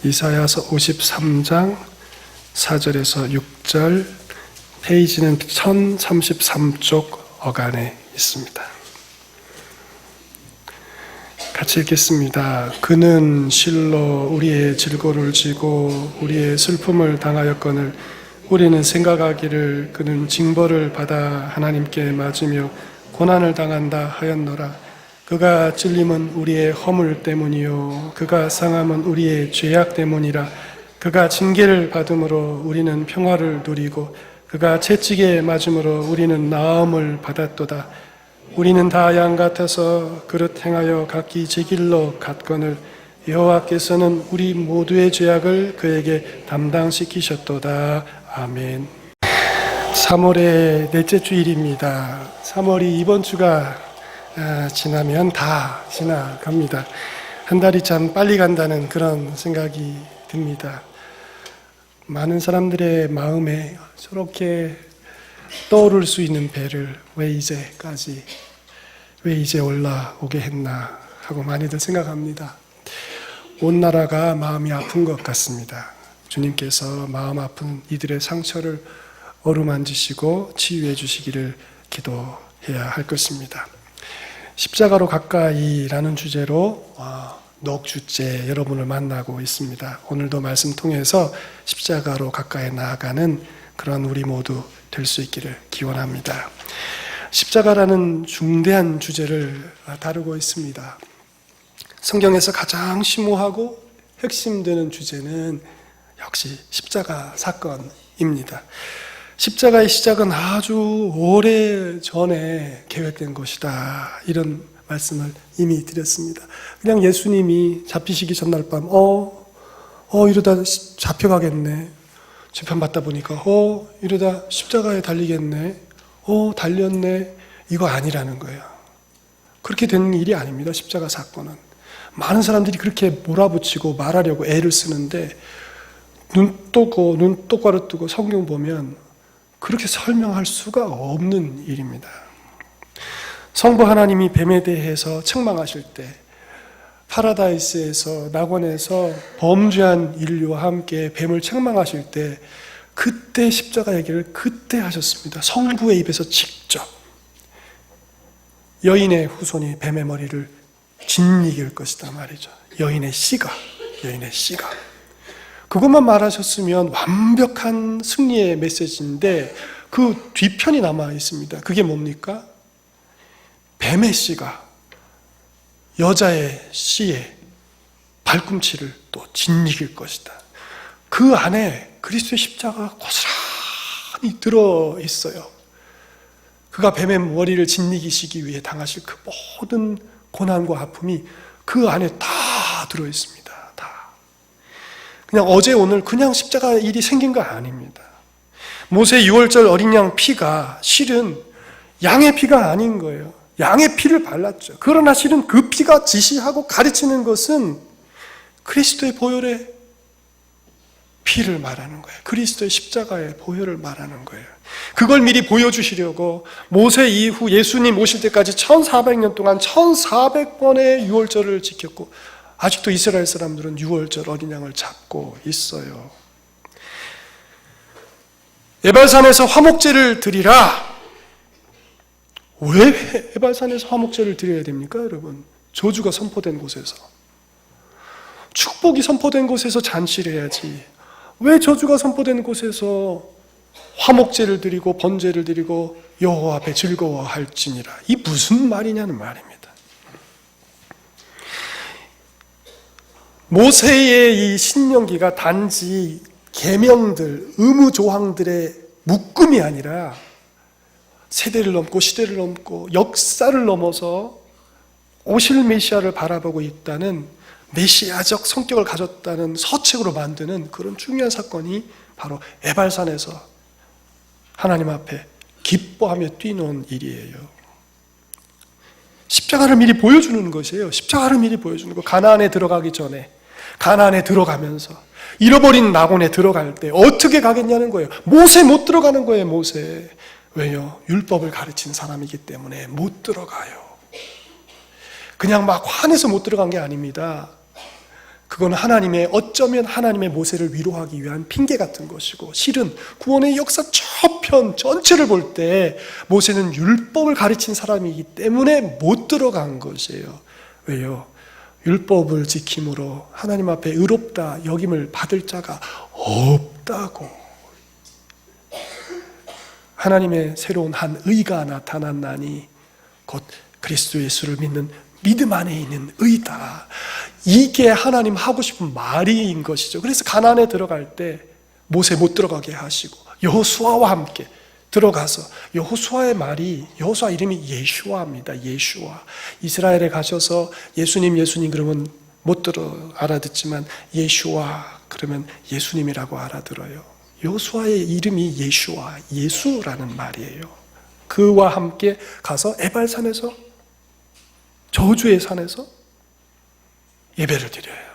이사야서 53장 4절에서 6절, 페이지는 1033쪽 어간에 있습니다. 같이 읽겠습니다. 그는 실로 우리의 질고를 지고 우리의 슬픔을 당하였거늘 우리는 생각하기를 그는 징벌을 받아 하나님께 맞으며 고난을 당한다 하였노라. 그가 찔림은 우리의 허물 때문이요 그가 상함은 우리의 죄악 때문이라. 그가 징계를 받음으로 우리는 평화를 누리고 그가 채찍에 맞음으로 우리는 나음을 받았도다. 우리는 다 양 같아서 그릇 행하여 각기 제 길로 갔거늘 여호와께서는 우리 모두의 죄악을 그에게 담당시키셨도다. 아멘. 3월의 넷째 주일입니다. 3월이 이번 주가 지나면 다 지나갑니다. 한 달이 참 빨리 간다는 그런 생각이 듭니다. 많은 사람들의 마음에 저렇게 떠오를 수 있는 배를 왜 이제 올라오게 했나 하고 많이들 생각합니다. 온 나라가 마음이 아픈 것 같습니다. 주님께서 마음 아픈 이들의 상처를 어루만지시고 치유해 주시기를 기도해야 할 것입니다. 십자가로 가까이라는 주제로 넉주째 여러분을 만나고 있습니다. 오늘도 말씀 통해서 십자가로 가까이 나아가는 그런 우리 모두 될 수 있기를 기원합니다. 십자가라는 중대한 주제를 다루고 있습니다. 성경에서 가장 심오하고 핵심되는 주제는 역시 십자가 사건입니다. 십자가의 시작은 아주 오래 전에 계획된 것이다. 이런 말씀을 이미 드렸습니다. 그냥 예수님이 잡히시기 전날 밤 이러다 잡혀가겠네. 재판받다 보니까 이러다 십자가에 달리겠네. 달렸네. 이거 아니라는 거예요. 그렇게 되는 일이 아닙니다. 십자가 사건은. 많은 사람들이 그렇게 몰아붙이고 말하려고 애를 쓰는데 눈 똑바로 뜨고 성경 보면 그렇게 설명할 수가 없는 일입니다. 성부 하나님이 뱀에 대해서 책망하실 때 파라다이스에서 낙원에서 범죄한 인류와 함께 뱀을 책망하실 때 그때 십자가 얘기를 그때 하셨습니다. 성부의 입에서 직접 여인의 후손이 뱀의 머리를 짓이길 것이다 말이죠. 여인의 씨가 그것만 말하셨으면 완벽한 승리의 메시지인데 그 뒤편이 남아 있습니다. 그게 뭡니까? 뱀의 씨가 여자의 씨의 발꿈치를 또 짓이길 것이다. 그 안에 그리스도의 십자가가 고스란히 들어있어요. 그가 뱀의 머리를 짓이기시기 위해 당하실 그 모든 고난과 아픔이 그 안에 다 들어있습니다. 다. 그냥 어제 오늘 그냥 십자가 일이 생긴 거 아닙니다. 모세 유월절 어린 양 피가 실은 양의 피가 아닌 거예요. 양의 피를 발랐죠. 그러나 실은 그 피가 지시하고 가르치는 것은 그리스도의 보혈의 피를 말하는 거예요. 그리스도의 십자가의 보혈을 말하는 거예요. 그걸 미리 보여주시려고 모세 이후 예수님 오실 때까지 1400년 동안 1400번의 유월절을 지켰고 아직도 이스라엘 사람들은 유월절 어린 양을 잡고 있어요. 에발산에서 화목제를 드리라. 왜 에발산에서 화목제를 드려야 됩니까, 여러분? 저주가 선포된 곳에서. 축복이 선포된 곳에서 잔치를 해야지. 왜 저주가 선포된 곳에서 화목제를 드리고 번제를 드리고 여호와 앞에 즐거워할지니라. 이 무슨 말이냐는 말입니다. 모세의 이 신명기가 단지 계명들, 의무 조항들의 묶음이 아니라 세대를 넘고 시대를 넘고 역사를 넘어서 오실 메시아를 바라보고 있다는 메시아적 성격을 가졌다는 서책으로 만드는 그런 중요한 사건이 바로 에발산에서 하나님 앞에 기뻐하며 뛰노은 일이에요. 십자가를 미리 보여주는 것이에요. 십자가를 미리 보여주는 거. 가나안에 들어가기 전에, 가나안에 들어가면서, 잃어버린 낙원에 들어갈 때 어떻게 가겠냐는 거예요. 모세 못 들어가는 거예요. 모세. 왜요? 율법을 가르친 사람이기 때문에 못 들어가요. 그냥 막 화내서 못 들어간 게 아닙니다. 그건 어쩌면 하나님의 모세를 위로하기 위한 핑계 같은 것이고, 실은 구원의 역사 저편 전체를 볼 때 모세는 율법을 가르친 사람이기 때문에 못 들어간 것이에요. 왜요? 율법을 지킴으로 하나님 앞에 의롭다 여김을 받을 자가 없다고. 하나님의 새로운 한 의가 나타났나니 곧 그리스도 예수를 믿는 믿음 안에 있는 의다. 이게 하나님 하고 싶은 말인 것이죠. 그래서 가나안에 들어갈 때 모세 못 들어가게 하시고 여호수아와 함께 들어가서, 여호수아의 이름이 예슈아입니다. 예슈아. 이스라엘에 가셔서 예수님 그러면 못 알아듣지만 예슈아 그러면 예수님이라고 알아들어요. 여호수아의 이름이 예슈아, 예수라는 말이에요. 그와 함께 가서 에발산에서, 저주의 산에서 예배를 드려요.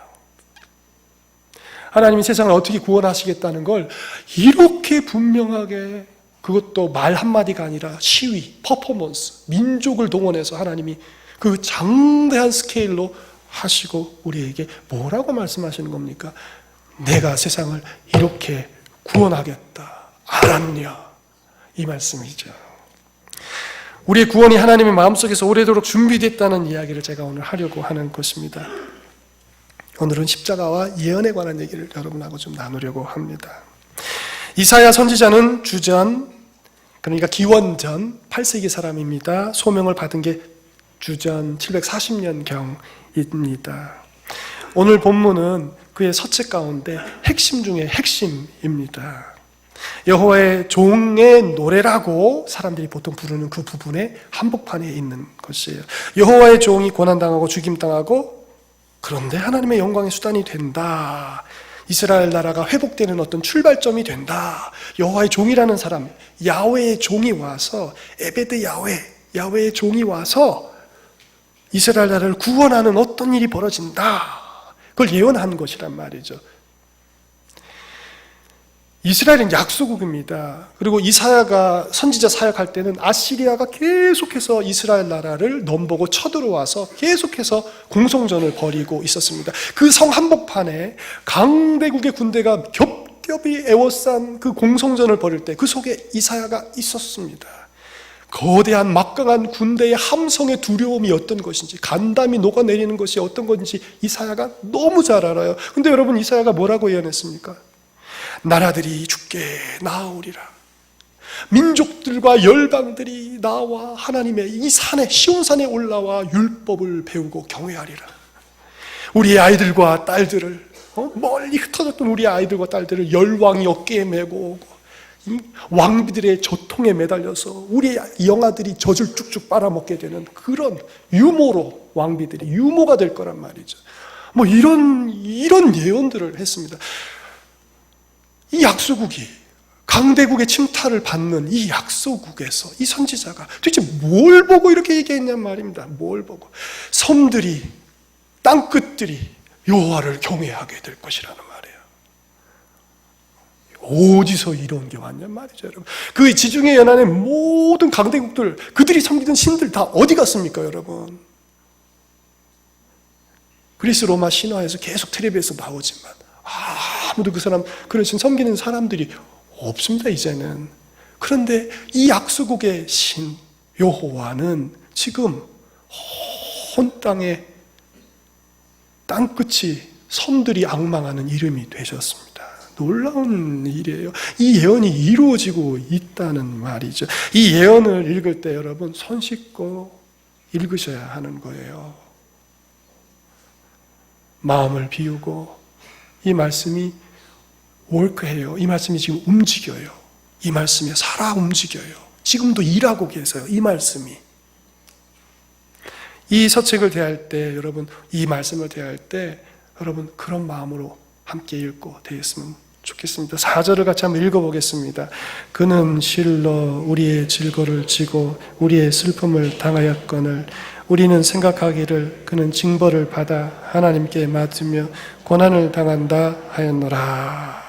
하나님이 세상을 어떻게 구원하시겠다는 걸 이렇게 분명하게, 그것도 말 한마디가 아니라 시위, 퍼포먼스, 민족을 동원해서 하나님이 그 장대한 스케일로 하시고 우리에게 뭐라고 말씀하시는 겁니까? 내가 세상을 이렇게 구원하겠다. 알았냐? 이 말씀이죠. 우리의 구원이 하나님의 마음속에서 오래도록 준비됐다는 이야기를 제가 오늘 하려고 하는 것입니다. 오늘은 십자가와 예언에 관한 얘기를 여러분하고 좀 나누려고 합니다. 이사야 선지자는 주전, 그러니까 기원전 8세기 사람입니다. 소명을 받은 게 주전 740년경입니다. 오늘 본문은 그의 서책 가운데 핵심 중에 핵심입니다. 여호와의 종의 노래라고 사람들이 보통 부르는 그 부분의 한복판에 있는 것이에요. 여호와의 종이 고난당하고 죽임당하고, 그런데 하나님의 영광의 수단이 된다. 이스라엘 나라가 회복되는 어떤 출발점이 된다. 여호와의 종이라는 사람, 야훼의 종이 와서, 에베드 야훼의 종이 와서 이스라엘 나라를 구원하는 어떤 일이 벌어진다. 그걸 예언한 것이란 말이죠. 이스라엘은 약소국입니다. 그리고 이사야가 선지자 사역할 때는 아시리아가 계속해서 이스라엘 나라를 넘보고 쳐들어와서 계속해서 공성전을 벌이고 있었습니다. 그 성 한복판에 강대국의 군대가 겹겹이 에워싼 그 공성전을 벌일 때 그 속에 이사야가 있었습니다. 거대한 막강한 군대의 함성의 두려움이 어떤 것인지, 간담이 녹아내리는 것이 어떤 건지 이사야가 너무 잘 알아요. 근데 여러분, 이사야가 뭐라고 예언했습니까? 나라들이 주께 나아오리라. 민족들과 열방들이 나와 하나님의 이 산에, 시온산에 올라와 율법을 배우고 경외하리라. 우리의 아이들과 딸들을, 멀리 흩어졌던 우리의 아이들과 딸들을 열왕이 어깨에 메고 오고, 왕비들의 저통에 매달려서 우리의 영아들이 젖을 쭉쭉 빨아먹게 되는 그런 유모로, 왕비들이 유모가 될 거란 말이죠. 뭐 이런 예언들을 했습니다. 이 약소국이, 강대국의 침탈을 받는 이 약소국에서 이 선지자가 도대체 뭘 보고 이렇게 얘기했냔 말입니다. 뭘 보고? 섬들이, 땅끝들이 여호와를 경외하게 될 것이라는 말이에요. 어디서 이런 게 왔냔 말이죠, 여러분. 그 지중해 연안의 모든 강대국들, 그들이 섬기던 신들 다 어디 갔습니까, 여러분? 그리스 로마 신화에서 계속 텔레비에서 나오지만 아무도 그런 신 섬기는 사람들이 없습니다, 이제는. 그런데 이 약소국의 신 여호와는 지금 온 땅에, 땅끝이 섬들이 앙망하는 이름이 되셨습니다. 놀라운 일이에요. 이 예언이 이루어지고 있다는 말이죠. 이 예언을 읽을 때 여러분 손 씻고 읽으셔야 하는 거예요. 마음을 비우고, 이 말씀이 월크해요. 이 말씀이 지금 움직여요. 이 말씀이 살아 움직여요. 지금도 일하고 계세요. 이 말씀이. 이 서책을 대할 때, 여러분, 이 말씀을 대할 때 여러분 그런 마음으로 함께 읽고 대했으면 좋겠습니다. 4절을 같이 한번 읽어보겠습니다. 그는 실로 우리의 질고를 지고 우리의 슬픔을 당하였거늘 우리는 생각하기를 그는 징벌을 받아 하나님께 맞으며 고난을 당한다 하였노라.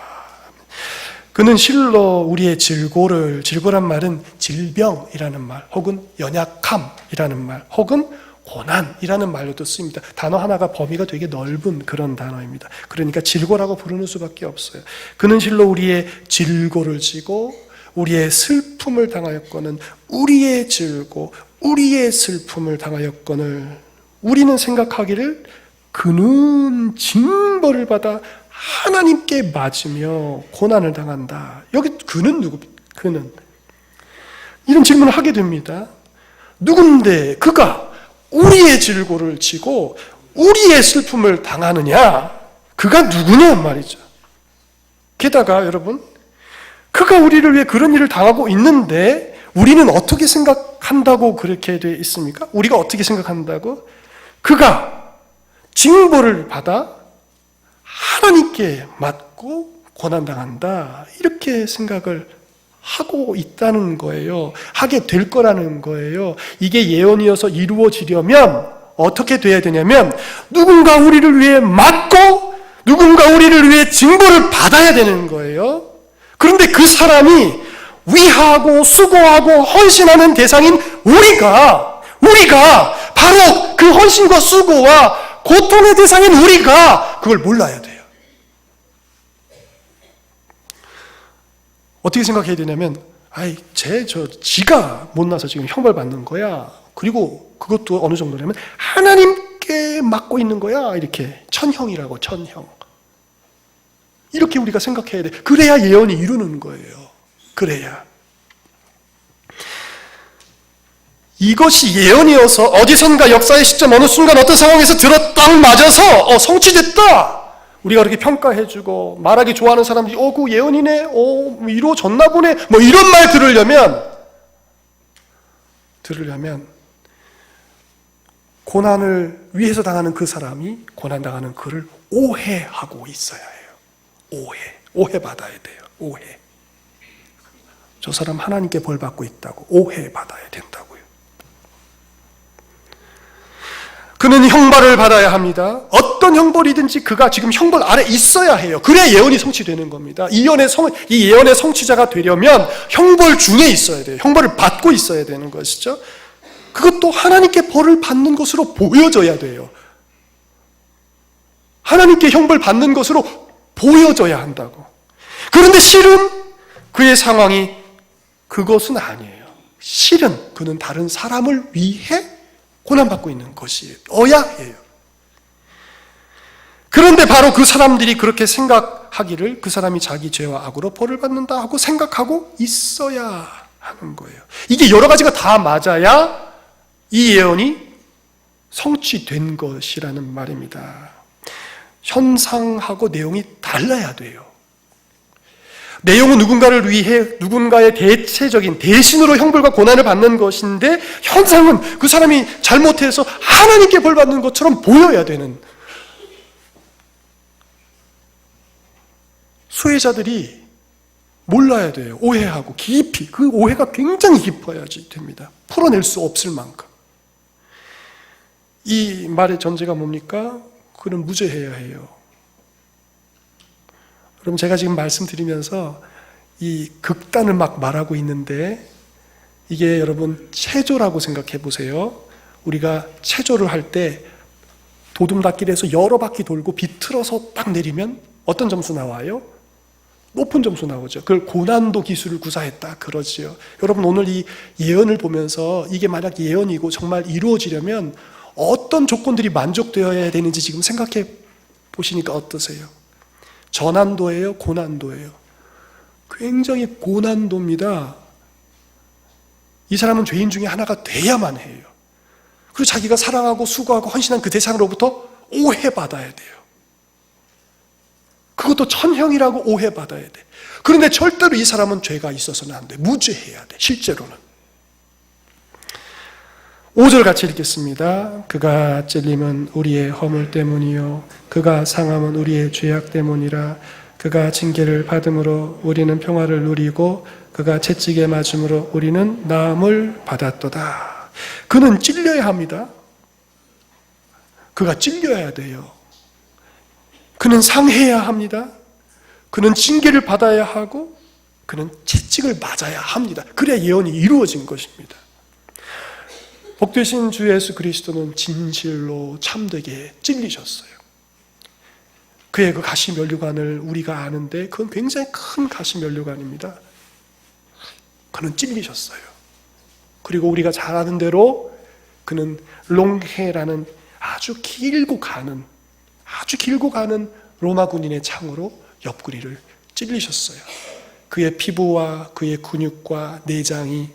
그는 실로 우리의 질고란 말은 질병이라는 말, 혹은 연약함이라는 말, 혹은 고난이라는 말로도 쓰입니다. 단어 하나가 범위가 되게 넓은 그런 단어입니다. 그러니까 질고라고 부르는 수밖에 없어요. 그는 실로 우리의 질고를 지고 우리의 슬픔을 당하였거늘 우리의 질고 우리의 슬픔을 당하였거늘 우리는 생각하기를 그는 징벌을 받아 하나님께 맞으며 고난을 당한다. 여기 그는 누굽니까? 그는 이런 질문을 하게 됩니다. 누군데 그가 우리의 질고를 지고 우리의 슬픔을 당하느냐? 그가 누구냐 말이죠. 게다가 여러분, 그가 우리를 위해 그런 일을 당하고 있는데 우리는 어떻게 생각한다고 그렇게 되어 있습니까? 우리가 어떻게 생각한다고? 그가 징벌을 받아 하나님께 맞고 고난당한다. 이렇게 생각을 하고 있다는 거예요. 하게 될 거라는 거예요. 이게 예언이어서 이루어지려면 어떻게 돼야 되냐면 누군가 우리를 위해 맞고 누군가 우리를 위해 징벌을 받아야 되는 거예요. 그런데 그 사람이 위하고 수고하고 헌신하는 대상인 우리가 바로 그 헌신과 수고와 고통의 대상인 우리가 그걸 몰라야 돼요. 어떻게 생각해야 되냐면 지가 못나서 지금 형벌받는 거야. 그리고 그것도 어느 정도냐면 하나님께 맡고 있는 거야. 이렇게 천형이라고 천형. 이렇게 우리가 생각해야 돼. 그래야 예언이 이루는 거예요. 그래야. 이것이 예언이어서 어디선가 역사의 시점 어느 순간 어떤 상황에서 딱 맞아서 성취됐다. 우리가 그렇게 평가해주고 말하기 좋아하는 사람들이 그 예언이네, 이루어졌나 보네, 뭐 이런 말 들으려면 고난을 위해서 당하는 그 사람이 고난당하는 그를 오해하고 있어야 해요. 오해받아야 돼요. 오해. 저 사람 하나님께 벌 받고 있다고 오해받아야 된다고요. 그는 형벌을 받아야 합니다. 어떤 형벌이든지 그가 지금 형벌 아래 있어야 해요. 그래야 예언이 성취되는 겁니다. 이 예언의 성취자가 되려면 형벌 중에 있어야 돼요. 형벌을 받고 있어야 되는 것이죠. 그것도 하나님께 벌을 받는 것으로 보여져야 돼요. 하나님께 형벌 받는 것으로 보여져야 한다고. 그런데 실은 그의 상황이 그것은 아니에요. 실은 그는 다른 사람을 위해 고난받고 있는 것이어야 해요. 그런데 바로 그 사람들이 그렇게 생각하기를 그 사람이 자기 죄와 악으로 벌을 받는다 하고 생각하고 있어야 하는 거예요. 이게 여러 가지가 다 맞아야 이 예언이 성취된 것이라는 말입니다. 현상하고 내용이 달라야 돼요. 내용은 누군가를 위해 누군가의 대체적인 대신으로 형벌과 고난을 받는 것인데 현상은 그 사람이 잘못해서 하나님께 벌 받는 것처럼 보여야 되는 수혜자들이 몰라야 돼요. 오해하고 깊이 그 오해가 굉장히 깊어야지 됩니다. 풀어낼 수 없을 만큼. 이 말의 전제가 뭡니까? 그는 무죄해야 해요. 그럼 제가 지금 말씀드리면서 이 극단을 막 말하고 있는데 이게 여러분 체조라고 생각해 보세요. 우리가 체조를 할 때 도둠닫기에서 여러 바퀴 돌고 비틀어서 딱 내리면 어떤 점수 나와요? 높은 점수 나오죠. 그걸 고난도 기술을 구사했다 그러지요. 여러분 오늘 이 예언을 보면서 이게 만약 예언이고 정말 이루어지려면 어떤 조건들이 만족되어야 되는지 지금 생각해 보시니까 어떠세요? 전환도예요? 고난도예요? 굉장히 고난도입니다. 이 사람은 죄인 중에 하나가 돼야만 해요. 그리고 자기가 사랑하고 수고하고 헌신한 그 대상으로부터 오해받아야 돼요. 그것도 천형이라고 오해받아야 돼. 그런데 절대로 이 사람은 죄가 있어서는 안 돼. 무죄해야 돼. 실제로는. 5절 같이 읽겠습니다. 그가 찔림은 우리의 허물 때문이요 그가 상함은 우리의 죄악 때문이라. 그가 징계를 받음으로 우리는 평화를 누리고 그가 채찍에 맞음으로 우리는 나음을 받았도다. 그는 찔려야 합니다. 그가 찔려야 돼요. 그는 상해야 합니다. 그는 징계를 받아야 하고 그는 채찍을 맞아야 합니다. 그래야 예언이 이루어진 것입니다. 복되신 주 예수 그리스도는 진실로 참되게 찔리셨어요. 그의 그 가시면류관을 우리가 아는데 그건 굉장히 큰 가시면류관입니다. 그는 찔리셨어요. 그리고 우리가 잘 아는 대로 그는 롱해라는 아주 길고 가는 로마 군인의 창으로 옆구리를 찔리셨어요. 그의 피부와 그의 근육과 내장이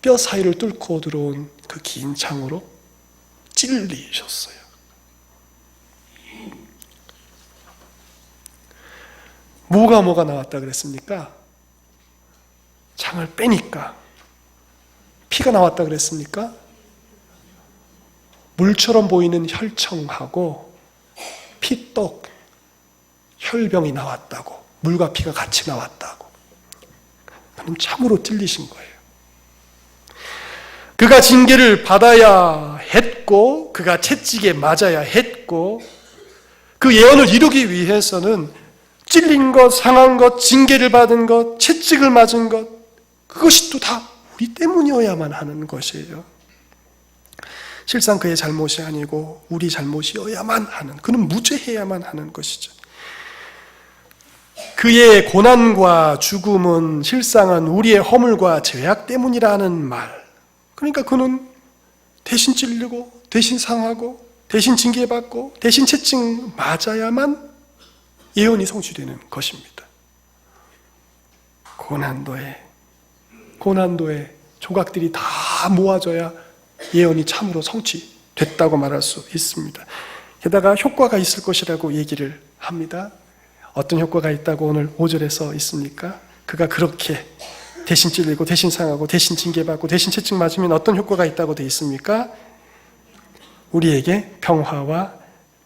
뼈 사이를 뚫고 들어온 그 긴 창으로 찔리셨어요. 뭐가 나왔다 그랬습니까? 창을 빼니까 피가 나왔다 그랬습니까? 물처럼 보이는 혈청하고 피떡, 혈병이 나왔다고, 물과 피가 같이 나왔다고. 그는 참으로 찔리신 거예요. 그가 징계를 받아야 했고, 그가 채찍에 맞아야 했고, 그 예언을 이루기 위해서는 찔린 것, 상한 것, 징계를 받은 것, 채찍을 맞은 것, 그것이 또 다 우리 때문이어야만 하는 것이에요. 실상 그의 잘못이 아니고 우리 잘못이어야만 하는, 그는 무죄해야만 하는 것이죠. 그의 고난과 죽음은 실상은 우리의 허물과 죄악 때문이라는 말. 그러니까 그는 대신 찔리고 대신 상하고 대신 징계받고 대신 채찍 맞아야만 예언이 성취되는 것입니다. 고난도에 조각들이 다 모아져야 예언이 참으로 성취됐다고 말할 수 있습니다. 게다가 효과가 있을 것이라고 얘기를 합니다. 어떤 효과가 있다고 오늘 5절에 써 있습니까? 그가 그렇게 대신 찔리고 대신 상하고 대신 징계받고 대신 채찍 맞으면 어떤 효과가 있다고 되어 있습니까? 우리에게 평화와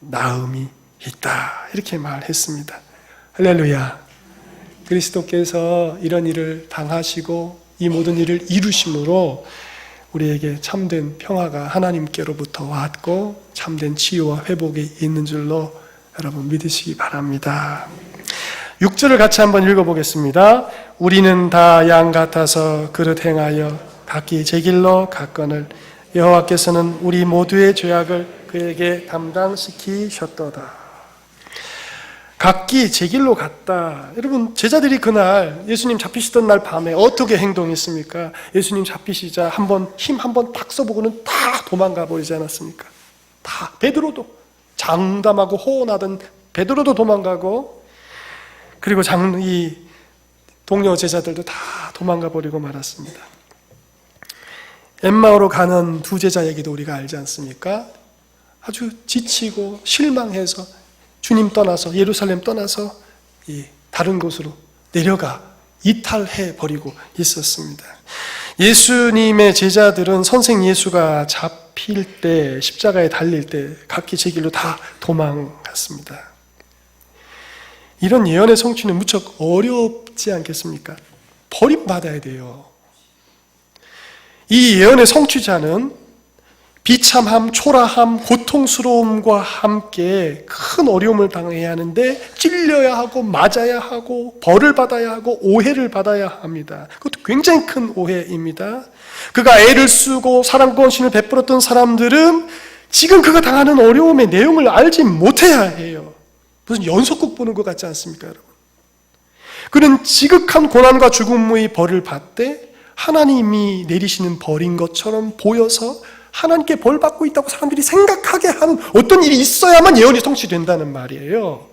나음이 있다, 이렇게 말했습니다. 할렐루야. 그리스도께서 이런 일을 당하시고 이 모든 일을 이루심으로 우리에게 참된 평화가 하나님께로부터 왔고 참된 치유와 회복이 있는 줄로 여러분 믿으시기 바랍니다. 6절을 같이 한번 읽어보겠습니다. 우리는 다 양 같아서 그릇 행하여 각기 제 길로 갔거늘 여호와께서는 우리 모두의 죄악을 그에게 담당시키셨도다. 각기 제 길로 갔다. 여러분, 제자들이 그날 예수님 잡히시던 날 밤에 어떻게 행동했습니까? 예수님 잡히시자 힘 한번 딱 써보고는 다 도망가 버리지 않았습니까? 다. 베드로도 장담하고 호언하던 베드로도 도망가고, 그리고 이 동료 제자들도 다 도망가 버리고 말았습니다. 엠마오로 가는 두 제자 얘기도 우리가 알지 않습니까? 아주 지치고 실망해서 주님 떠나서 예루살렘 떠나서 다른 곳으로 내려가 이탈해 버리고 있었습니다. 예수님의 제자들은 선생 예수가 잡힐 때, 십자가에 달릴 때 각기 제 길로 다 도망갔습니다. 이런 예언의 성취는 무척 어렵지 않겠습니까? 버림받아야 돼요. 이 예언의 성취자는 비참함, 초라함, 고통스러움과 함께 큰 어려움을 당해야 하는데 찔려야 하고 맞아야 하고 벌을 받아야 하고 오해를 받아야 합니다. 그것도 굉장히 큰 오해입니다. 그가 애를 쓰고 사랑과 헌신을 베풀었던 사람들은 지금 그가 당하는 어려움의 내용을 알지 못해야 해요. 무슨 연속극 보는 것 같지 않습니까, 여러분? 그는 지극한 고난과 죽음의 벌을 받되 하나님이 내리시는 벌인 것처럼 보여서 하나님께 벌 받고 있다고 사람들이 생각하게 하는 어떤 일이 있어야만 예언이 성취된다는 말이에요.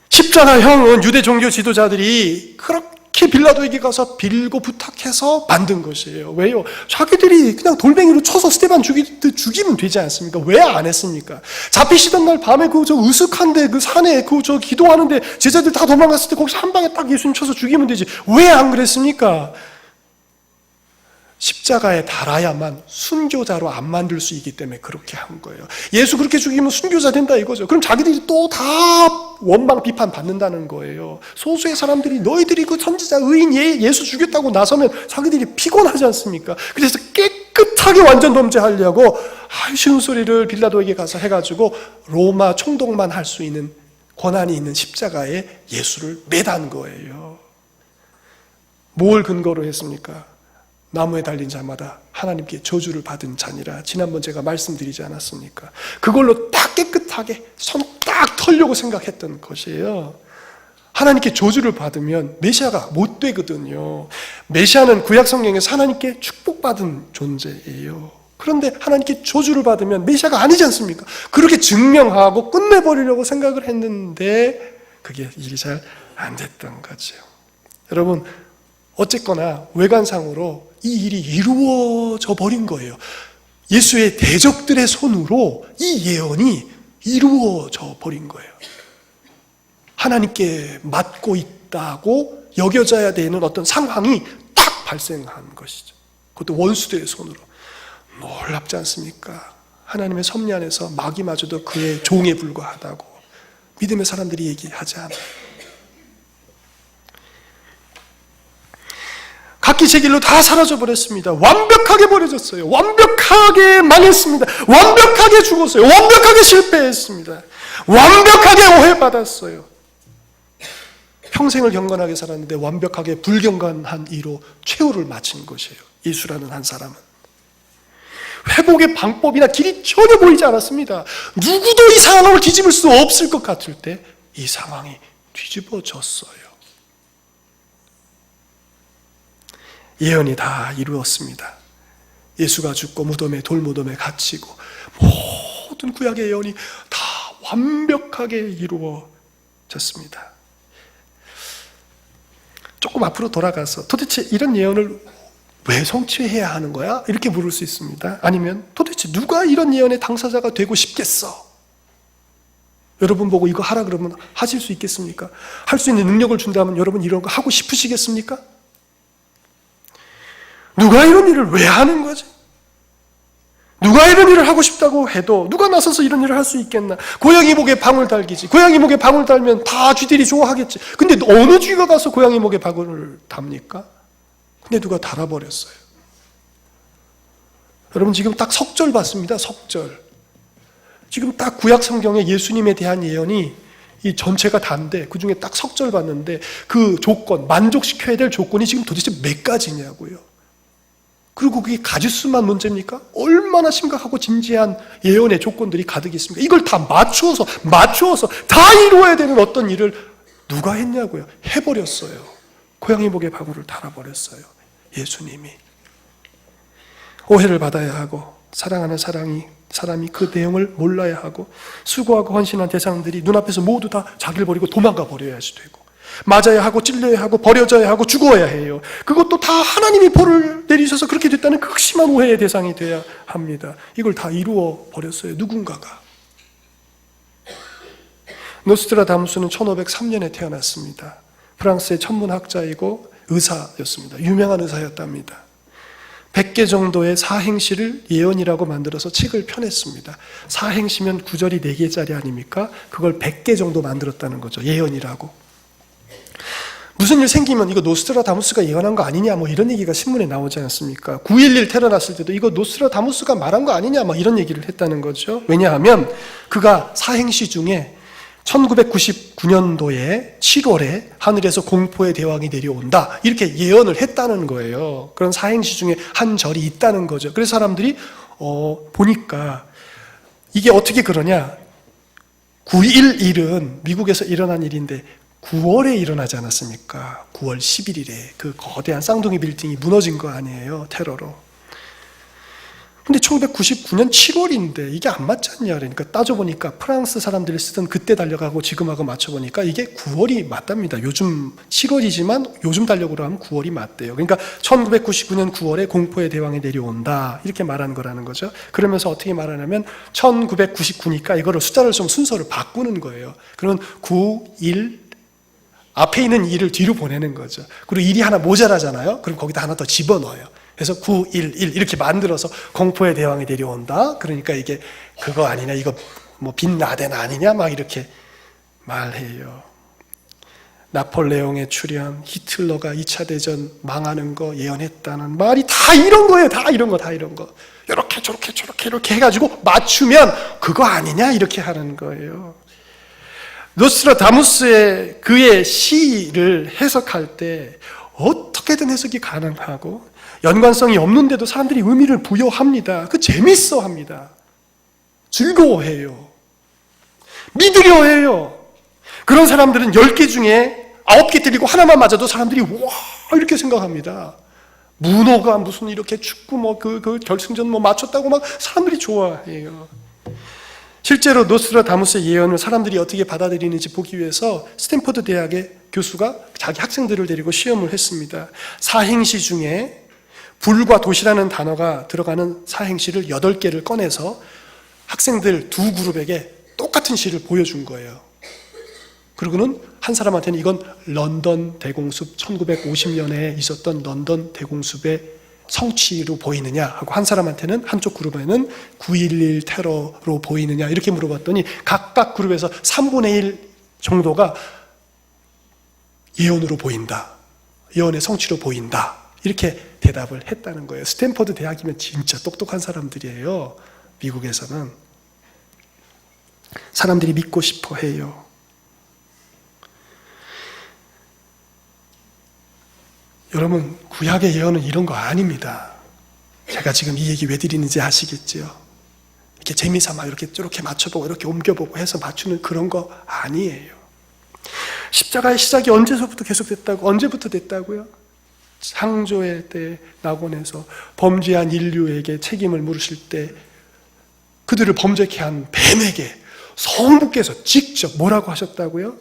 십자가형은 유대 종교 지도자들이 그렇게 빌라도에게 가서 빌고 부탁해서 만든 것이에요. 왜요? 자기들이 그냥 돌멩이로 쳐서 스데반 죽이면 되지 않습니까? 왜 안 했습니까? 잡히시던 날 밤에 저 으슥한데 그 산에 저 기도하는데 제자들 다 도망갔을 때 거기서 한 방에 딱 예수님 쳐서 죽이면 되지. 왜 안 그랬습니까? 십자가에 달아야만 순교자로 안 만들 수 있기 때문에 그렇게 한 거예요. 예수 그렇게 죽이면 순교자 된다 이거죠. 그럼 자기들이 또 다 원망 비판 받는다는 거예요. 소수의 사람들이 너희들이 그 선지자 의인 예수 죽였다고 나서면 자기들이 피곤하지 않습니까? 그래서 깨끗하게 완전 범죄하려고 쉬운 소리를 빌라도에게 가서 해가지고 로마 총독만 할 수 있는 권한이 있는 십자가에 예수를 매단 거예요. 뭘 근거로 했습니까? 나무에 달린 자마다 하나님께 저주를 받은 자니라. 지난번 제가 말씀드리지 않았습니까? 그걸로 딱 깨끗하게 손 딱 털려고 생각했던 것이에요. 하나님께 저주를 받으면 메시아가 못 되거든요. 메시아는 구약 성경에서 하나님께 축복받은 존재예요. 그런데 하나님께 저주를 받으면 메시아가 아니지 않습니까? 그렇게 증명하고 끝내버리려고 생각을 했는데 그게 일이 잘 안 됐던 거죠. 여러분, 어쨌거나 외관상으로 이 일이 이루어져 버린 거예요. 예수의 대적들의 손으로 이 예언이 이루어져 버린 거예요. 하나님께 맞고 있다고 여겨져야 되는 어떤 상황이 딱 발생한 것이죠. 그것도 원수들의 손으로. 놀랍지 않습니까? 하나님의 섭리 안에서 마귀마저도 그의 종에 불과하다고 믿음의 사람들이 얘기하지 않아요. 각기 제 길로 다 사라져버렸습니다. 완벽하게 버려졌어요. 완벽하게 망했습니다. 완벽하게 죽었어요. 완벽하게 실패했습니다. 완벽하게 오해받았어요. 평생을 경건하게 살았는데 완벽하게 불경건한 이로 최후를 마친 것이에요. 예수라는 한 사람은. 회복의 방법이나 길이 전혀 보이지 않았습니다. 누구도 이 상황을 뒤집을 수 없을 것 같을 때 이 상황이 뒤집어졌어요. 예언이 다 이루었습니다. 예수가 죽고 무덤에 돌무덤에 갇히고 모든 구약의 예언이 다 완벽하게 이루어졌습니다. 조금 앞으로 돌아가서 도대체 이런 예언을 왜 성취해야 하는 거야? 이렇게 물을 수 있습니다. 아니면 도대체 누가 이런 예언의 당사자가 되고 싶겠어? 여러분 보고 이거 하라 그러면 하실 수 있겠습니까? 할 수 있는 능력을 준다면 여러분 이런 거 하고 싶으시겠습니까? 누가 이런 일을 왜 하는 거지? 누가 이런 일을 하고 싶다고 해도 누가 나서서 이런 일을 할 수 있겠나? 고양이 목에 방울 달기지. 고양이 목에 방울 달면 다 쥐들이 좋아하겠지. 근데 어느 쥐가 가서 고양이 목에 방울을 답니까? 근데 누가 달아버렸어요. 여러분 지금 딱 석절 봤습니다. 석절. 지금 딱 구약 성경에 예수님에 대한 예언이 이 전체가 다인데 그 중에 딱 석절 봤는데 그 조건, 만족시켜야 될 조건이 지금 도대체 몇 가지냐고요. 그리고 그게 가짓수만 문제입니까? 얼마나 심각하고 진지한 예언의 조건들이 가득 있습니까? 이걸 다 맞추어서 다 이루어야 되는 어떤 일을 누가 했냐고요. 해버렸어요. 고양이 목에 방울을 달아버렸어요. 예수님이. 오해를 받아야 하고 사랑하는 사람이 그 내용을 몰라야 하고 수고하고 헌신한 대상들이 눈앞에서 모두 다 자기를 버리고 도망가 버려야지 되고 맞아야 하고 찔려야 하고 버려져야 하고 죽어야 해요. 그것도 다 하나님이 벌을 내리셔서 그렇게 됐다는 극심한 오해의 대상이 돼야 합니다. 이걸 다 이루어 버렸어요. 누군가가. 노스트라다무스는 1503년에 태어났습니다. 프랑스의 천문학자이고 의사였습니다. 유명한 의사였답니다. 100개 정도의 사행시를 예언이라고 만들어서 책을 펴냈습니다. 사행시면 구절이 4개짜리 아닙니까? 그걸 100개 정도 만들었다는 거죠. 예언이라고. 무슨 일 생기면 이거 노스트라다무스가 예언한 거 아니냐 뭐 이런 얘기가 신문에 나오지 않습니까? 9.11 테러 났을 때도 이거 노스트라다무스가 말한 거 아니냐 뭐 이런 얘기를 했다는 거죠. 왜냐하면 그가 사행시 중에 1999년도에 7월에 하늘에서 공포의 대왕이 내려온다 이렇게 예언을 했다는 거예요. 그런 사행시 중에 한 절이 있다는 거죠. 그래서 사람들이 보니까 이게 어떻게 그러냐, 9.11은 미국에서 일어난 일인데 9월에 일어나지 않았습니까? 9월 11일에 그 거대한 쌍둥이 빌딩이 무너진 거 아니에요, 테러로. 근데 1999년 7월인데 이게 안 맞지 않냐 그러니까 따져보니까 프랑스 사람들이 쓰던 그때 달력하고 지금하고 맞춰보니까 이게 9월이 맞답니다. 요즘 7월이지만 요즘 달력으로 하면 9월이 맞대요. 그러니까 1999년 9월에 공포의 대왕이 내려온다 이렇게 말한 거라는 거죠. 그러면서 어떻게 말하냐면 1999니까 이거를 숫자를 좀 순서를 바꾸는 거예요. 그러면 9, 1 앞에 있는 1을 뒤로 보내는 거죠. 그리고 1이 하나 모자라잖아요. 그럼 거기다 하나 더 집어넣어요. 그래서 9, 1, 1 이렇게 만들어서 공포의 대왕이 내려온다. 그러니까 이게 그거 아니냐, 이거 뭐 빈라덴 아니냐 막 이렇게 말해요. 나폴레옹의 출현, 히틀러가 2차 대전 망하는 거 예언했다는 말이 다 이런 거예요. 다 이런 거. 이렇게 저렇게 이렇게 해가지고 맞추면 그거 아니냐 이렇게 하는 거예요. 노스트라다무스의 그의 시를 해석할 때 어떻게든 해석이 가능하고 연관성이 없는데도 사람들이 의미를 부여합니다. 그 재밌어 합니다. 즐거워해요. 믿으려 해요. 그런 사람들은 10개 중에 9개 드리고 하나만 맞아도 사람들이 와 이렇게 생각합니다. 문어가 무슨 이렇게 축구 그 결승전 맞췄다고 막 사람들이 좋아해요. 실제로 노스트라다무스의 예언을 사람들이 어떻게 받아들이는지 보기 위해서 스탠퍼드 대학의 교수가 자기 학생들을 데리고 시험을 했습니다. 사행시 중에 불과 도시라는 단어가 들어가는 사행시를 8개를 꺼내서 학생들 2그룹에게 똑같은 시를 보여준 거예요. 그리고는 한 사람한테는 이건 런던 대공습 1950년에 있었던 런던 대공습의 성취로 보이느냐 하고, 한 사람한테는, 한쪽 그룹에는 9.11 테러로 보이느냐 이렇게 물어봤더니 각각 그룹에서 3분의 1 정도가 예언으로 보인다, 예언의 성취로 보인다 이렇게 대답을 했다는 거예요. 스탠퍼드 대학이면 진짜 똑똑한 사람들이에요. 미국에서는 사람들이 믿고 싶어 해요. 여러분, 구약의 예언은 이런 거 아닙니다. 제가 지금 이 얘기 왜 드리는지 아시겠죠? 이렇게 재미삼아 이렇게 맞춰보고 이렇게 옮겨보고 해서 맞추는 그런 거 아니에요. 십자가의 시작이 언제서부터 계속됐다고? 언제부터 됐다고요? 창조의 때 낙원에서 범죄한 인류에게 책임을 물으실 때 그들을 범죄케 한 뱀에게 성부께서 직접 뭐라고 하셨다고요?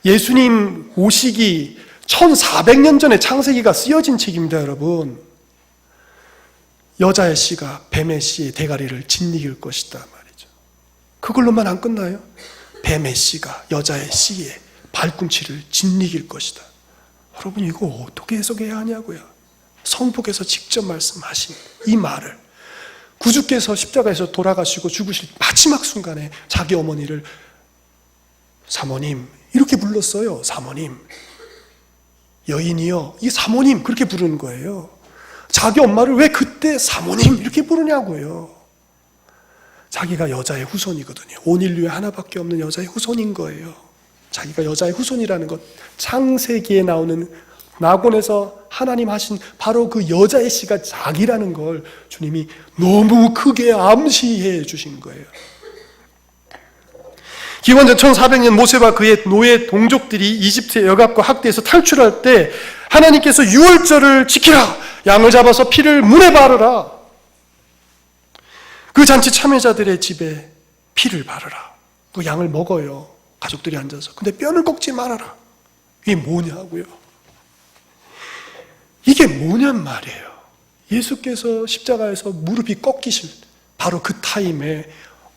예수님 오시기 1400년 전에 창세기가 쓰여진 책입니다, 여러분. 여자의 씨가 뱀의 씨의 대가리를 짓이길 것이다 말이죠. 그걸로만 안 끝나요? 뱀의 씨가 여자의 씨의 발꿈치를 짓이길 것이다. 여러분, 이거 어떻게 해석해야 하냐고요? 성부께서 직접 말씀하신 이 말을, 구주께서 십자가에서 돌아가시고 죽으실 마지막 순간에 자기 어머니를 사모님 이렇게 불렀어요. 사모님, 여인이여, 이 사모님 그렇게 부르는 거예요. 자기 엄마를 왜 그때 사모님 이렇게 부르냐고요. 자기가 여자의 후손이거든요. 온 인류에 하나밖에 없는 여자의 후손인 거예요. 자기가 여자의 후손이라는 것, 창세기에 나오는 낙원에서 하나님 하신 바로 그 여자의 씨가 자기라는 걸 주님이 너무 크게 암시해 주신 거예요. 기원전 1400년 모세와 그의 노예 동족들이 이집트의 억압과 학대에서 탈출할 때 하나님께서 유월절을 지키라, 양을 잡아서 피를 문에 바르라, 그 잔치 참여자들의 집에 피를 바르라. 그 양을 먹어요, 가족들이 앉아서. 근데 뼈를 꺾지 말아라. 이게 뭐냐고요? 이게 뭐냔 말이에요. 예수께서 십자가에서 무릎이 꺾이실 바로 그 타임에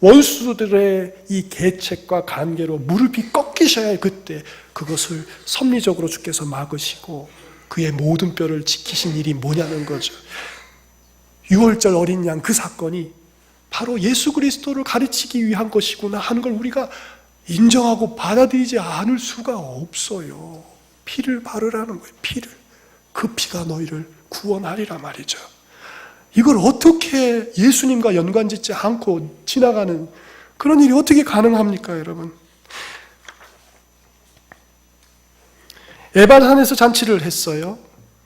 원수들의 이 계책과 관계로 무릎이 꺾이셔야 그때 그것을 섭리적으로 주께서 막으시고 그의 모든 뼈를 지키신 일이 뭐냐는 거죠. 유월절 어린 양 그 사건이 바로 예수 그리스도를 가르치기 위한 것이구나 하는 걸 우리가 인정하고 받아들이지 않을 수가 없어요. 피를 바르라는 거예요. 피를. 그 피가 너희를 구원하리라 말이죠. 이걸 어떻게 예수님과 연관짓지 않고 지나가는 그런 일이 어떻게 가능합니까, 여러분? 에발산에서 잔치를 했어요.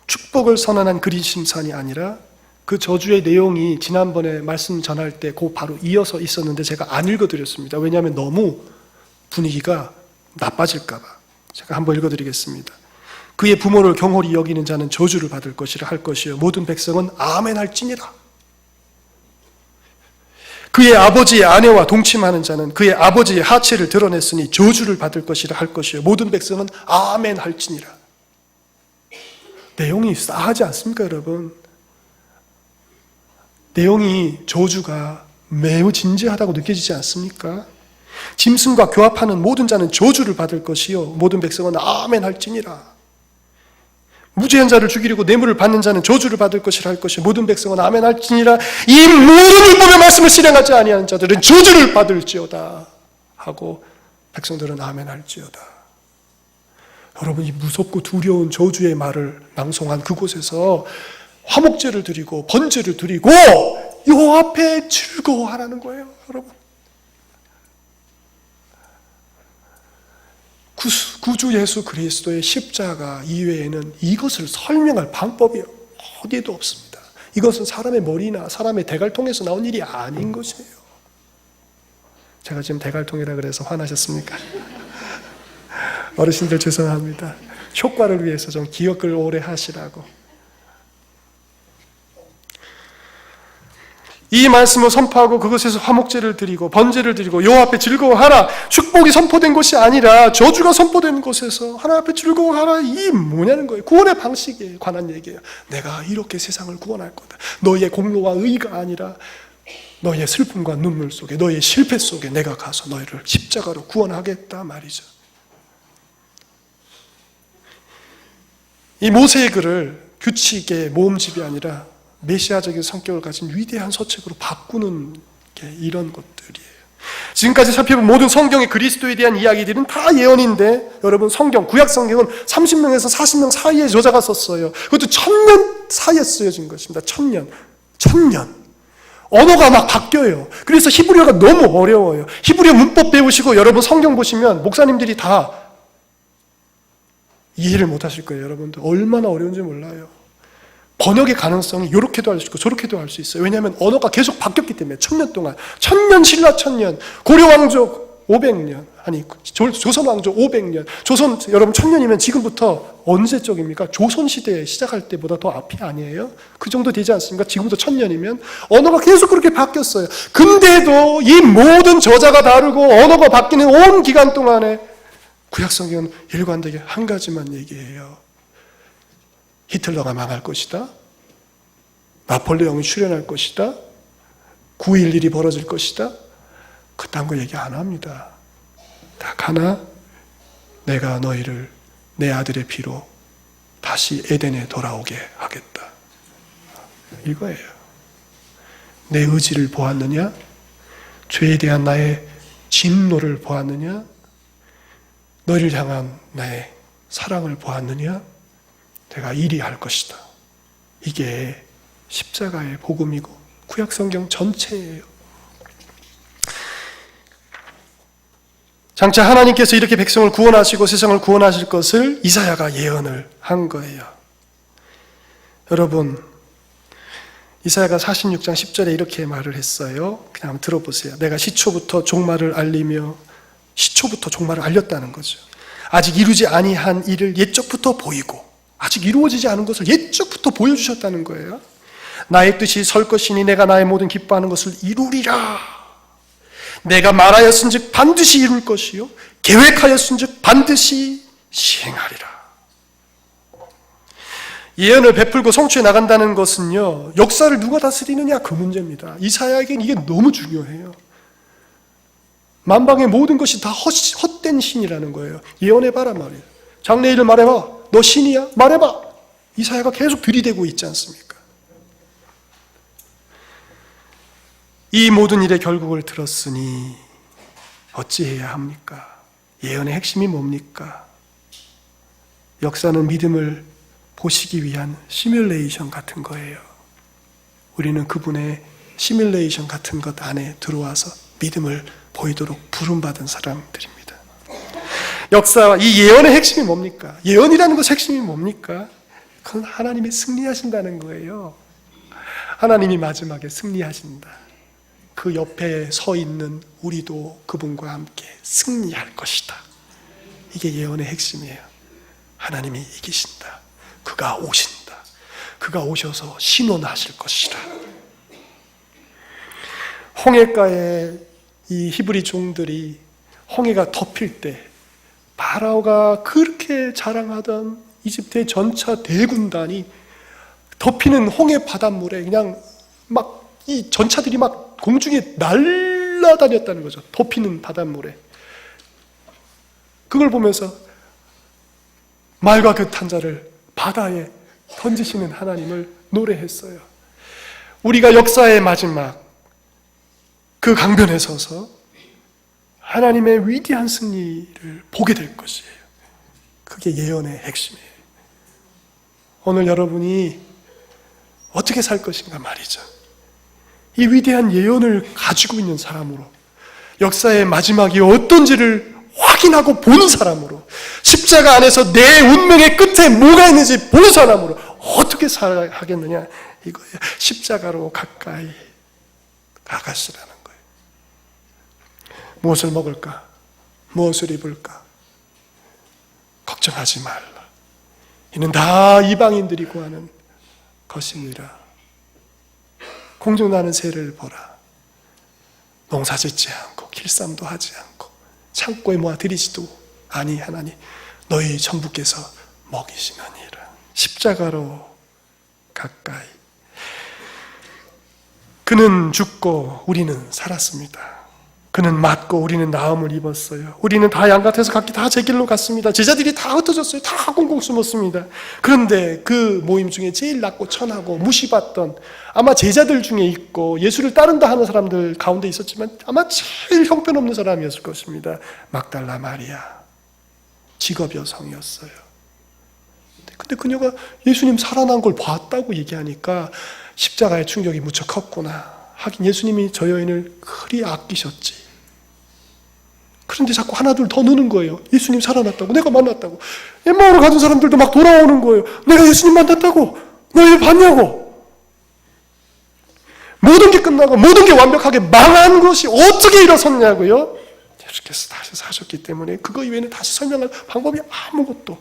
축복을 선언한 그리심산이 아니라 그 저주의 내용이 지난번에 말씀 전할 때 그 바로 이어서 있었는데 제가 안 읽어드렸습니다. 왜냐하면 너무 분위기가 나빠질까 봐. 제가 한번 읽어드리겠습니다. 그의 부모를 경홀히 여기는 자는 저주를 받을 것이라 할 것이요 모든 백성은 아멘 할지니라. 그의 아버지의 아내와 동침하는 자는 그의 아버지의 하체를 드러냈으니 저주를 받을 것이라 할 것이요 모든 백성은 아멘 할지니라. 내용이 싸하지 않습니까, 여러분? 내용이 저주가 매우 진지하다고 느껴지지 않습니까? 짐승과 교합하는 모든 자는 저주를 받을 것이요 모든 백성은 아멘 할지니라. 무죄한 자를 죽이려고 뇌물을 받는 자는 저주를 받을 것이라 할 것이요 모든 백성은 아멘 할지니라. 이 모든 율법의 말씀을 실행하지 아니하는 자들은 저주를 받을지어다 하고 백성들은 아멘 할지어다. 여러분, 이 무섭고 두려운 저주의 말을 낭송한 그곳에서 화목제를 드리고 번제를 드리고 요 앞에 즐거워하라는 거예요, 여러분. 구주 예수 그리스도의 십자가 이외에는 이것을 설명할 방법이 어디에도 없습니다. 이것은 사람의 머리나 사람의 대갈통에서 나온 일이 아닌 것이에요. 제가 지금 대갈통이라 그래서 화나셨습니까? 어르신들 죄송합니다. 효과를 위해서 좀 기억을 오래 하시라고. 이 말씀을 선포하고 그것에서 화목제를 드리고 번제를 드리고 여호와 앞에 즐거워하라. 축복이 선포된 것이 아니라 저주가 선포된 곳에서 하나님 앞에 즐거워하라. 이 뭐냐는 거예요. 구원의 방식에 관한 얘기예요. 내가 이렇게 세상을 구원할 거다. 너희의 공로와 의가 아니라 너희의 슬픔과 눈물 속에, 너희의 실패 속에 내가 가서 너희를 십자가로 구원하겠다 말이죠. 이 모세의 글을 규칙의 모음집이 아니라 메시아적인 성격을 가진 위대한 서책으로 바꾸는 게 이런 것들이에요. 지금까지 살펴본 모든 성경의 그리스도에 대한 이야기들은 다 예언인데, 여러분 성경, 구약 성경은 30명에서 40명 사이에 저자가 썼어요. 그것도 1000년 사이에 쓰여진 것입니다. 1000년. 언어가 막 바뀌어요. 그래서 히브리어가 너무 어려워요. 히브리어 문법 배우시고 여러분 성경 보시면 목사님들이 다 이해를 못 하실 거예요. 여러분들 얼마나 어려운지 몰라요. 번역의 가능성이 이렇게도 할 수 있고 저렇게도 할 수 있어요. 왜냐하면 언어가 계속 바뀌었기 때문에. 1000년 동안, 1000년 신라 1000년, 고려 왕족 500년, 아니 조선 왕족 500년, 조선 여러분 1000년이면 지금부터 언제적입니까? 조선 시대 시작할 때보다 더 앞이 아니에요? 그 정도 되지 않습니까? 지금부터 1000년이면 언어가 계속 그렇게 바뀌었어요. 근데도 이 모든 저자가 다르고 언어가 바뀌는 온 기간 동안에 구약성경은 일관되게 한 가지만 얘기해요. 히틀러가 망할 것이다. 나폴레옹이 출현할 것이다. 9.11이 벌어질 것이다. 그딴 거 얘기 안 합니다. 딱 하나, 내가 너희를 내 아들의 피로 다시 에덴에 돌아오게 하겠다. 이거예요. 내 의지를 보았느냐? 죄에 대한 나의 진노를 보았느냐? 너희를 향한 나의 사랑을 보았느냐? 내가 이리 할 것이다. 이게 십자가의 복음이고 구약성경 전체예요. 장차 하나님께서 이렇게 백성을 구원하시고 세상을 구원하실 것을 이사야가 예언을 한 거예요. 여러분, 이사야가 46장 10절에 이렇게 말을 했어요. 그냥 한번 들어보세요. 내가 시초부터 종말을 알리며, 시초부터 종말을 알렸다는 거죠. 아직 이루지 아니한 일을 옛적부터 보이고 아직 이루어지지 않은 것을 옛적부터 보여주셨다는 거예요. 나의 뜻이 설 것이니 내가 나의 모든 기뻐하는 것을 이루리라. 내가 말하였은즉 반드시 이룰 것이요 계획하였은즉 반드시 시행하리라. 예언을 베풀고 성취해 나간다는 것은요, 역사를 누가 다스리느냐 그 문제입니다. 이사야에겐 이게 너무 중요해요. 만방의 모든 것이 다 헛된 신이라는 거예요. 예언해봐라 말이에요. 장래일을 말해봐. 너 신이야? 말해봐. 이사야가 계속 들이대고 있지 않습니까? 이 모든 일의 결국을 들었으니 어찌해야 합니까? 예언의 핵심이 뭡니까? 역사는 믿음을 보시기 위한 시뮬레이션 같은 거예요. 우리는 그분의 시뮬레이션 같은 것 안에 들어와서 믿음을 보이도록 부름받은 사람들입니다. 역사와 이 예언의 핵심이 뭡니까? 예언이라는 것의 핵심이 뭡니까? 그건 하나님이 승리하신다는 거예요. 하나님이 마지막에 승리하신다. 그 옆에 서 있는 우리도 그분과 함께 승리할 것이다. 이게 예언의 핵심이에요. 하나님이 이기신다. 그가 오신다. 그가 오셔서 신원하실 것이다. 홍해가에 이 히브리 종들이 홍해가 덮일 때 파라오가 그렇게 자랑하던 이집트의 전차 대군단이 덮이는 홍해 바닷물에 그냥 막 이 전차들이 막 공중에 날아다녔다는 거죠. 덮이는 바닷물에. 그걸 보면서 말과 그 탄자를 바다에 던지시는 하나님을 노래했어요. 우리가 역사의 마지막 그 강변에 서서 하나님의 위대한 승리를 보게 될 것이에요. 그게 예언의 핵심이에요. 오늘 여러분이 어떻게 살 것인가 말이죠. 이 위대한 예언을 가지고 있는 사람으로, 역사의 마지막이 어떤지를 확인하고 보는 사람으로, 십자가 안에서 내 운명의 끝에 뭐가 있는지 보는 사람으로 어떻게 어떻게 하겠느냐 이거예요. 십자가로 가까이 나가시라는 거예요. 무엇을 먹을까? 무엇을 입을까? 걱정하지 말라. 이는 다 이방인들이 구하는 것이니라. 공중나는 새를 보라. 농사 짓지 않고 길쌈도 하지 않고 창고에 모아 들이지도 아니하나니 너희 천부께서 먹이시느니라. 십자가로 가까이. 그는 죽고 우리는 살았습니다. 그는 맞고 우리는 나음을 입었어요. 우리는 다 양같아서 각기 다 제 길로 갔습니다. 제자들이 다 흩어졌어요. 다 꽁꽁 숨었습니다. 그런데 그 모임 중에 제일 낮고 천하고 무시받던, 아마 제자들 중에 있고 예수를 따른다 하는 사람들 가운데 있었지만 아마 제일 형편없는 사람이었을 것입니다. 막달라 마리아, 직업 여성이었어요. 근데 그녀가 예수님 살아난 걸 봤다고 얘기하니까 십자가의 충격이 무척 컸구나. 하긴 예수님이 저 여인을 그리 아끼셨지. 그런데 자꾸 하나둘 더 느는 거예요. 예수님 살아났다고, 내가 만났다고. 엠마오를 가진 사람들도 막 돌아오는 거예요. 내가 예수님 만났다고, 너 왜 봤냐고. 모든 게 끝나고 모든 게 완벽하게 망한 것이 어떻게 일어섰냐고요. 예수께서 다시 사셨기 때문에 그거 이외에는 다시 설명할 방법이 아무것도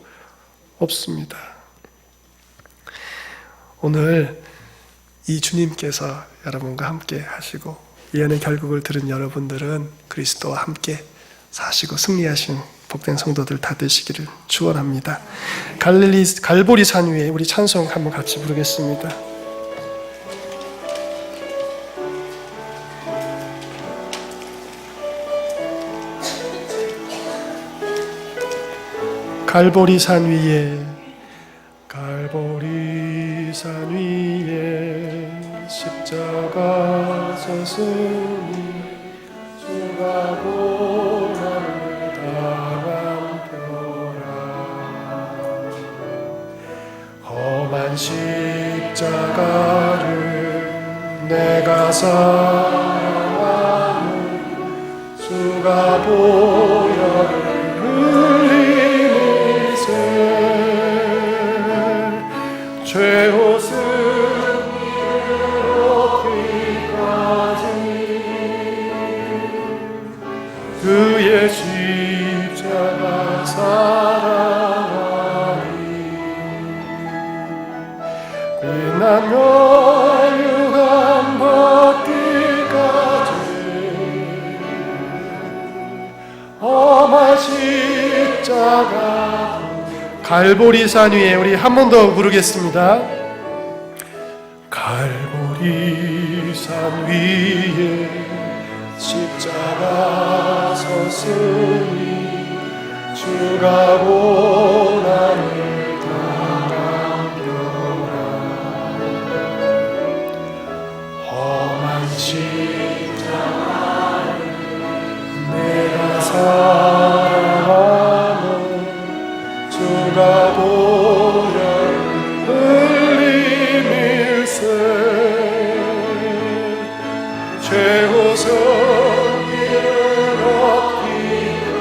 없습니다. 오늘 이 주님께서 여러분과 함께 하시고 예언의 결국을 들은 여러분들은 그리스도와 함께 사시고 승리하신 복된 성도들 다 되시기를 축원합니다. 갈보리 산 위에 우리 찬송 한번 같이 부르겠습니다. 갈보리 산 위에, 갈보리 산 위에 십자가 섰으니 주가 고난을 당한 표라. 험한 십자가를 내가 사랑하는 주가 보혈을 최후 승리로 끝까지 그의 십자가 사랑하니 빛난 멸류관 벗기까지 험한 십자가. 갈보리 산 위에 우리 한 번 더 부르겠습니다. 갈보리 산 위에 십자가 섰으니 주가 고난을 당하노라. 험한 십자가를 내가 주가 보혈 흘림일세 최후 승리를 얻기까지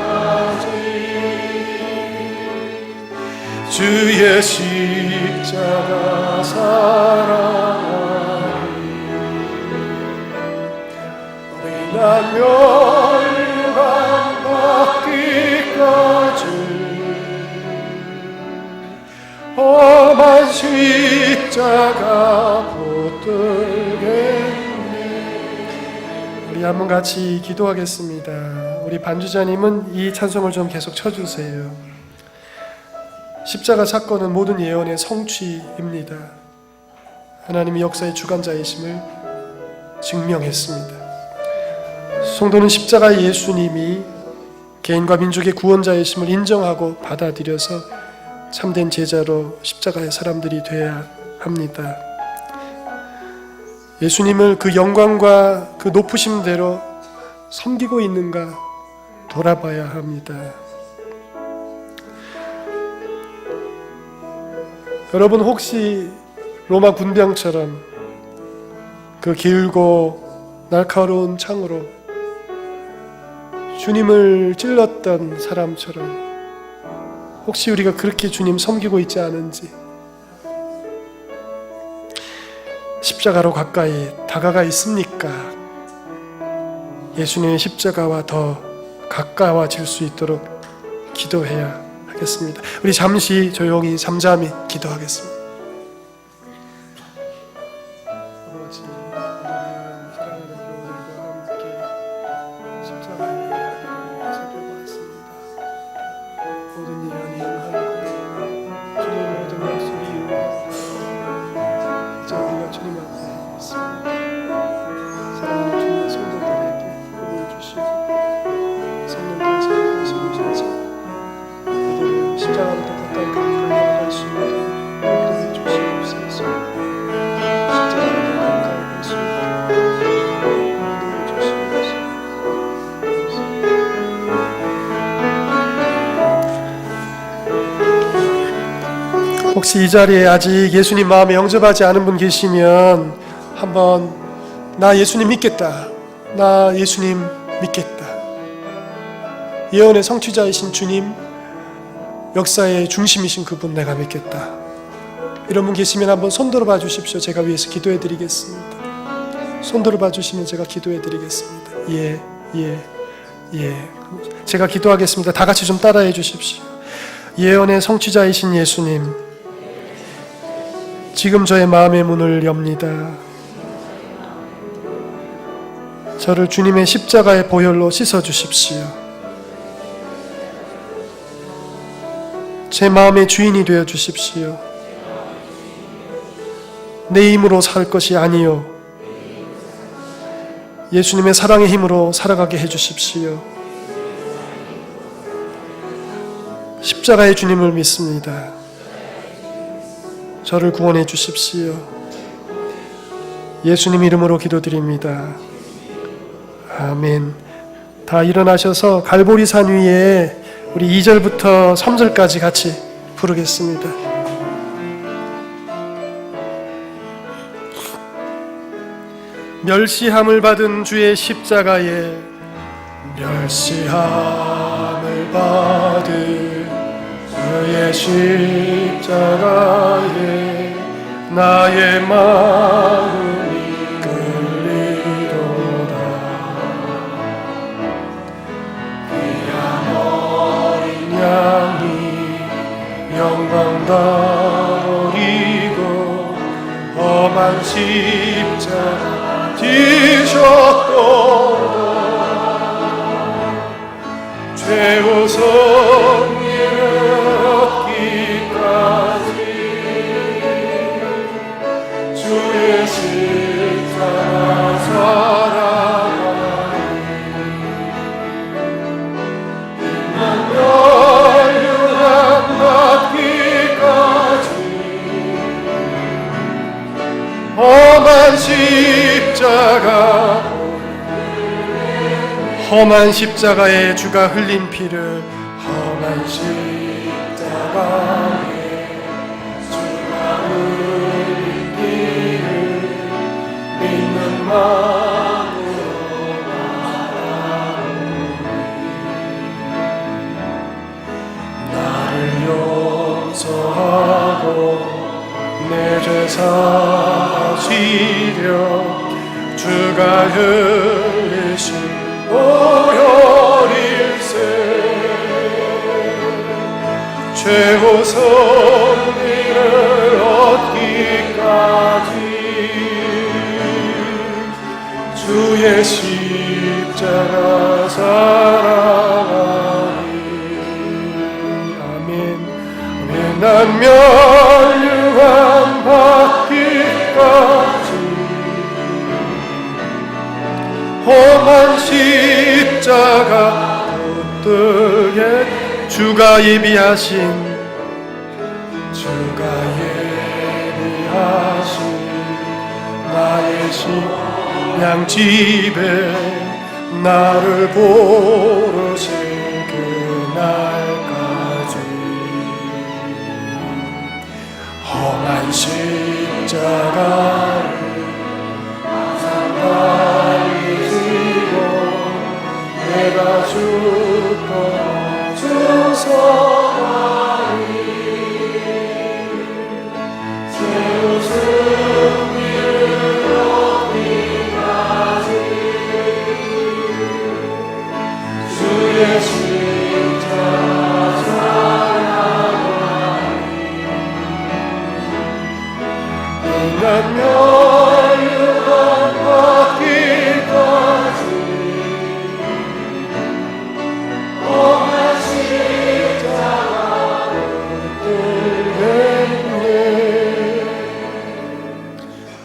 주의 십자가 사랑하니 우리 난 멸류관 받기까지 험한 십자가 붙들겠네. 우리 한번 같이 기도하겠습니다. 우리 반주자님은 이 찬송을 좀 계속 쳐주세요. 십자가 사건은 모든 예언의 성취입니다. 하나님이 역사의 주관자이심을 증명했습니다. 성도는 십자가의 예수님이 개인과 민족의 구원자이심을 인정하고 받아들여서 참된 제자로 십자가의 사람들이 되어야 합니다. 예수님을 그 영광과 그 높으심대로 섬기고 있는가 돌아봐야 합니다. 여러분 혹시 로마 군병처럼 그 길고 날카로운 창으로 주님을 찔렀던 사람처럼 혹시 우리가 그렇게 주님 섬기고 있지 않은지 십자가로 가까이 다가가 있습니까? 예수님의 십자가와 더 가까워질 수 있도록 기도해야 하겠습니다. 우리 잠시 조용히 잠잠히 기도하겠습니다. 아버지, 오늘은 사랑하는 교우들과 함께 십자가의 이야기를 살펴보았습니다. 모든 예언이 응하고 주님의 모든 약속이 이루어지고 이제 우리가 주님 앞에 있습니다. 사랑하는 주님의 성도들에게 복을 주시고 성령께서 말씀하셔서 그들을 십자가로 더 가까이 나아갈 수 있도록 인도해 주시옵소서. 십자가로 더 가까이 갈 수 있도록 인도해 주시옵소서. 혹시 이 자리에 아직 예수님 마음에 영접하지 않은 분 계시면 한번 나 예수님 믿겠다. 나 예수님 믿겠다. 예언의 성취자이신 주님, 역사의 중심이신 그분 내가 믿겠다. 이런 분 계시면 한번 손 들어봐 주십시오. 제가 위해서 기도해 드리겠습니다. 손 들어봐 주시면 제가 기도해 드리겠습니다. 예. 제가 기도하겠습니다. 다 같이 좀 따라해 주십시오. 예언의 성취자이신 예수님, 지금 저의 마음의 문을 엽니다. 저를 주님의 십자가의 보혈로 씻어 주십시오. 제 마음의 주인이 되어 주십시오. 내 힘으로 살 것이 아니요 예수님의 사랑의 힘으로 살아가게 해 주십시오. 십자가의 주님을 믿습니다. 저를 구원해 주십시오. 예수님 이름으로 기도드립니다. 아멘. 다 일어나셔서 갈보리산 위에 우리 2절부터 3절까지 같이 부르겠습니다. 멸시함을 받은 주의 십자가에 멸시함을 받은 주의 십자가에 나의 마음이 끌리도다. 귀한 어린 양이 영광 다 버리고 험한 십자가 지셨도다. 최후 승리를 얻기까지 주의 십자가 사랑하니 멸류관 받기까지 험한 십자가 험한 십자가에 주가 흘린 피를 험한 십자가에 주가 흘린 피를 믿는 마음으로 바라보니 나를 용서하고 내 죄 사하시려 주가 흘리신 보혈일세. 최후 승리를 얻기까지 주의 십자가 사랑하니. 아멘. 난 멸류관 받기까지 험한 십자가 붙들게 주가 예비하신 나의 양집에 나를 부르신 그날까지 험한 십자가를 내가 죽고 주소하니 최후 승리를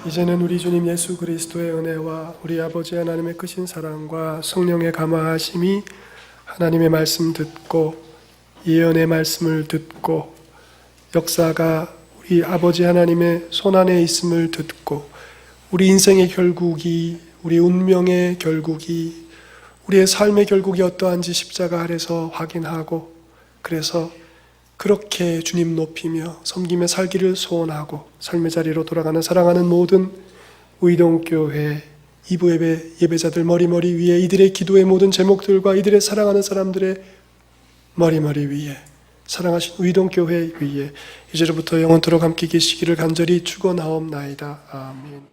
이제는 우리 주님 예수 그리스도의 은혜와 우리 아버지 하나님의 크신 사랑과 성령의 감화하심이 하나님의 말씀 듣고 예언의 말씀을 듣고 역사가 우리 아버지 하나님의 손안에 있음을 듣고 우리 인생의 결국이, 우리 운명의 결국이, 우리의 삶의 결국이 어떠한지 십자가 아래서 확인하고 그래서 그렇게 주님 높이며 섬기며 살기를 소원하고 삶의 자리로 돌아가는 사랑하는 모든 의동교회 이부 예배자들 머리머리 위에 이들의 기도의 모든 제목들과 이들의 사랑하는 사람들의 머리머리 위에 사랑하신 의동교회 위에 이제로부터 영원토록 함께 계시기를 간절히 축원하옵나이다. 아멘.